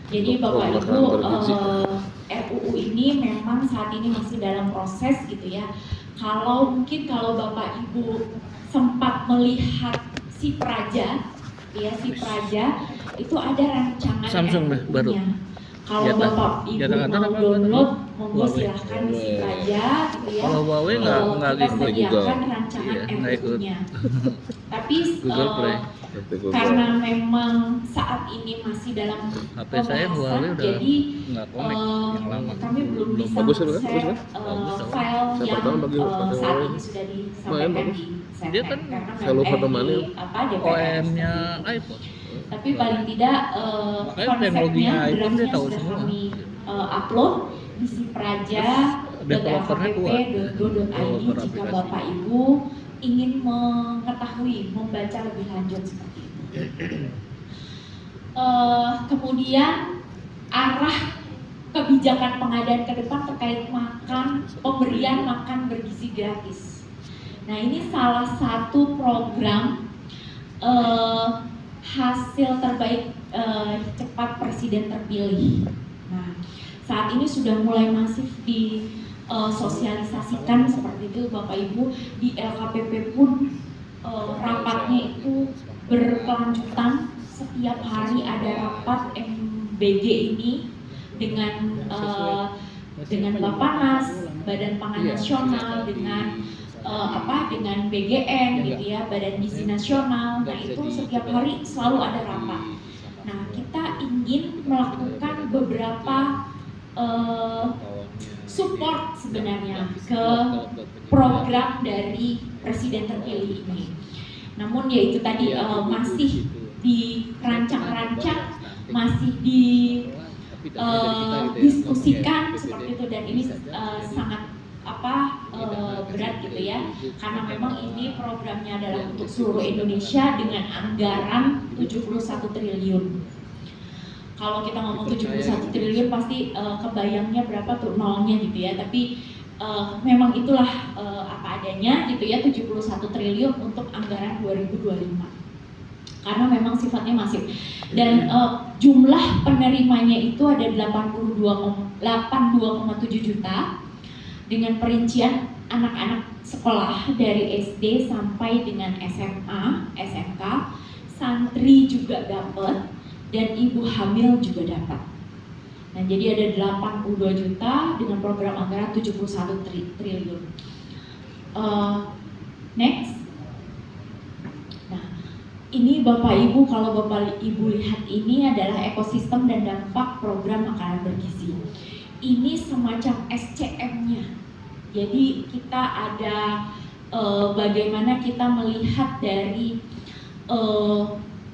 Jadi Bapak Ibu, RUU ini memang saat ini masih dalam proses gitu ya. Mungkin kalau Bapak Ibu sempat melihat si Praja, ya si Praja itu ada rancangan RUU-nya. Kalau Bapak Ibu mau download, monggo silahkan di si Praja gitu ya. Kalau Huawei nggak kita sediakan rancangan RUU-nya. Tapi karena memang saat ini masih dalam pembahasan, jadi kami belum bisa share file yang saat ini sudah disampaikan di dia kan OEM-nya iPhone. Tapi paling tidak konsepnya draftnya sudah kami upload di si praja.lkpp.go.id jika Bapak Ibu ingin mengetahui, membaca lebih lanjut seperti itu. Kemudian arah kebijakan pengadaan ke depan terkait pemberian makan bergizi gratis. Nah, ini salah satu program hasil terbaik cepat presiden terpilih. Nah, saat ini sudah mulai masif di sosialisasikan seperti itu Bapak Ibu. Di LKPP pun rapatnya itu berkelanjutan, setiap hari ada rapat MBG ini dengan Bappenas, Badan Pangan Nasional, dengan BGN gitu ya, Badan Gizi Nasional. Nah, itu setiap hari selalu ada rapat. Nah, kita ingin melakukan beberapa support sebenarnya ke program dari presiden terpilih ini. Namun ya itu tadi masih dirancang-rancang, masih diskusikan seperti itu, dan ini sangat berat gitu ya, karena memang ini programnya adalah untuk seluruh Indonesia dengan anggaran 71 triliun. Kalau kita ngomong 71 triliun pasti kebayangnya berapa tuh nolnya gitu ya, tapi memang itulah apa adanya gitu ya, 71 triliun untuk anggaran 2025. Karena memang sifatnya masif. Dan jumlah penerimanya itu ada 82,7 juta dengan perincian anak-anak sekolah dari SD sampai dengan SMA, SMK, santri juga dapat, dan ibu hamil juga dapat. Nah, jadi ada 82 juta dengan program anggaran 71 triliun. Next. Nah, ini Bapak Ibu, kalau Bapak Ibu lihat ini adalah ekosistem dan dampak program makanan bergizi. Ini semacam SCM-nya. Jadi kita ada bagaimana kita melihat dari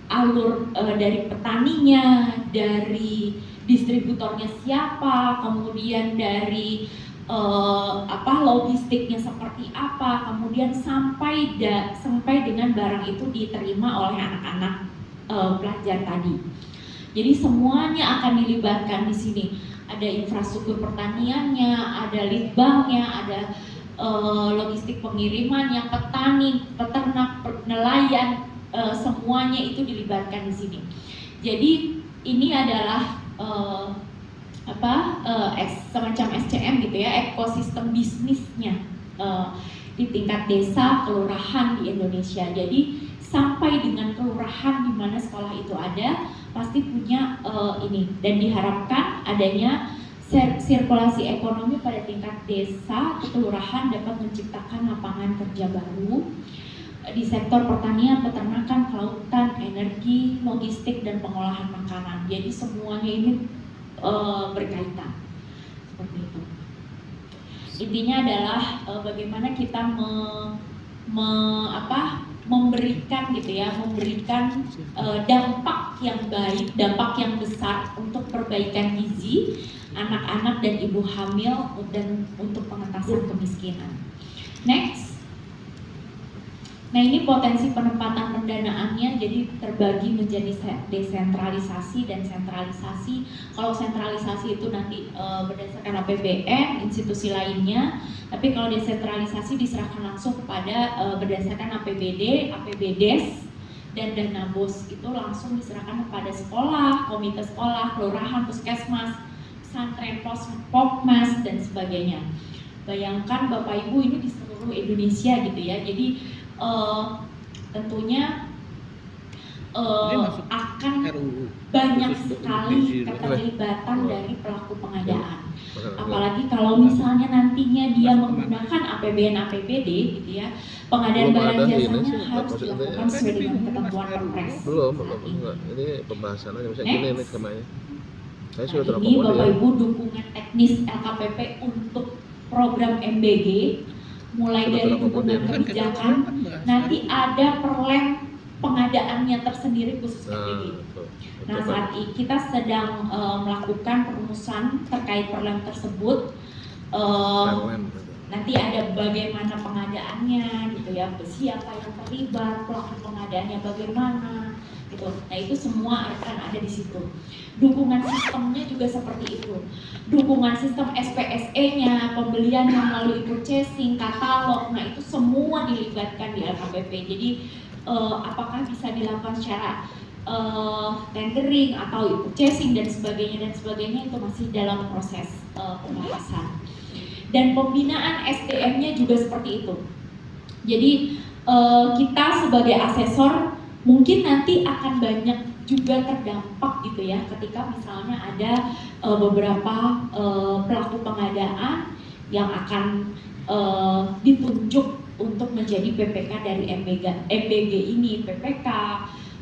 alur dari petaninya, dari distributornya siapa, kemudian dari logistiknya seperti apa, kemudian sampai dengan barang itu diterima oleh anak-anak pelajar tadi. Jadi semuanya akan dilibatkan di sini. Ada infrastruktur pertaniannya, ada litbangnya, ada logistik pengirimannya, petani, peternak, nelayan, semuanya itu dilibatkan di sini. Jadi ini adalah semacam SCM gitu ya, ekosistem bisnisnya di tingkat desa, kelurahan di Indonesia. Jadi sampai dengan kelurahan di mana sekolah itu ada, pasti punya ini, dan diharapkan adanya sirkulasi ekonomi pada tingkat desa atau kelurahan dapat menciptakan lapangan kerja baru di sektor pertanian, peternakan, kelautan, energi, logistik, dan pengolahan makanan. Jadi semuanya ini berkaitan seperti itu. Intinya adalah bagaimana kita memberikan gitu ya, memberikan dampak yang baik, dampak yang besar untuk perbaikan gizi anak-anak dan ibu hamil dan untuk pengentasan kemiskinan. Next. Nah, ini potensi penempatan pendanaannya jadi terbagi menjadi desentralisasi dan sentralisasi. Kalau sentralisasi itu nanti berdasarkan APBN, institusi lainnya. Tapi kalau desentralisasi diserahkan langsung kepada berdasarkan APBD, APBDes, dan dana BOS itu langsung diserahkan kepada sekolah, komite sekolah, kelurahan, puskesmas, pesantren, pokmas dan sebagainya. Bayangkan Bapak Ibu ini di seluruh Indonesia gitu ya. Jadi tentunya akan banyak sekali keterlibatan dari pelaku pengadaan. Apalagi kalau misalnya nantinya dia menggunakan APBN APBD gitu ya, pengadaan barang jasanya harus dilakukan sesuai dengan ketentuan Perpres. Belum. Ini pembahasan aja misalnya gini nih temanya. Saya sudah Nah, ini Bapak Ibu dukungan teknis LKPP untuk program MBG mulai dari dukungan kebijakan, nanti ada perlem pengadaannya tersendiri khusus MBG. Nah, saat ini kita sedang melakukan perumusan terkait perlem tersebut. Nanti ada bagaimana pengadaannya gitu ya, siapa yang terlibat, pelaku pengadaannya bagaimana gitu. Nah, itu semua akan ada di situ. Dukungan sistemnya juga seperti itu. Dukungan sistem SPSE-nya, pembelian yang melalui purchasing, katalog, nah itu semua dilibatkan di LKPP. Jadi apakah bisa dilakukan secara tendering atau purchasing dan sebagainya itu masih dalam proses pembahasan. Dan pembinaan SDM-nya juga seperti itu. Jadi kita sebagai asesor mungkin nanti akan banyak juga terdampak gitu ya ketika misalnya ada beberapa pelaku pengadaan yang akan ditunjuk untuk menjadi PPK dari MBG ini, PPK,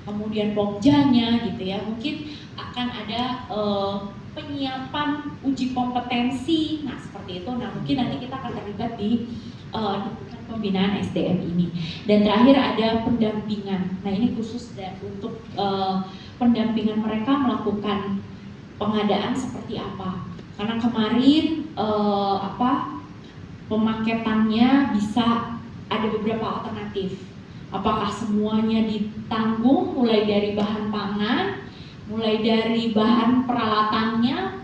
kemudian Pokjanya gitu ya, mungkin akan ada penyiapan uji kompetensi, nah seperti itu. Nah mungkin nanti kita akan terlibat di pembinaan SDM ini. Dan terakhir ada pendampingan. Nah ini khusus untuk pendampingan mereka melakukan pengadaan seperti apa. Karena kemarin pemaketannya bisa ada beberapa alternatif. Apakah semuanya ditanggung mulai dari bahan pangan, mulai dari bahan peralatannya,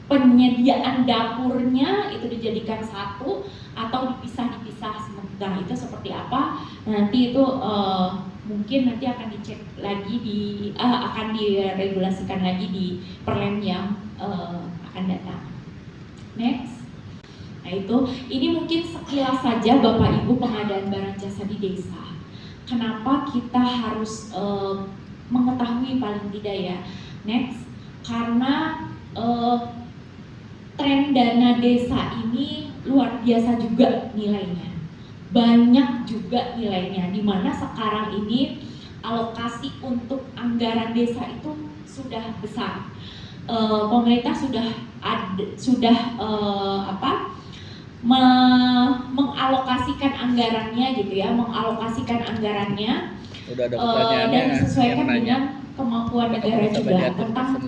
penyediaan dapurnya itu dijadikan satu atau dipisah sementara. Itu seperti apa? Nanti itu mungkin nanti akan dicek lagi akan diregulasikan lagi di perlem yang akan datang. Next. Nah itu, ini mungkin sekilas saja Bapak Ibu pengadaan barang jasa di desa. Kenapa kita harus mengetahui paling tidak ya? Next, karena tren dana desa ini luar biasa juga nilainya. Banyak juga nilainya, dimana sekarang ini alokasi untuk anggaran desa itu sudah besar. Pemerintah sudah mengalokasikan anggarannya gitu ya, Udah ada pertanyaannya dan disesuaikan dengan kemampuan negara juga tentang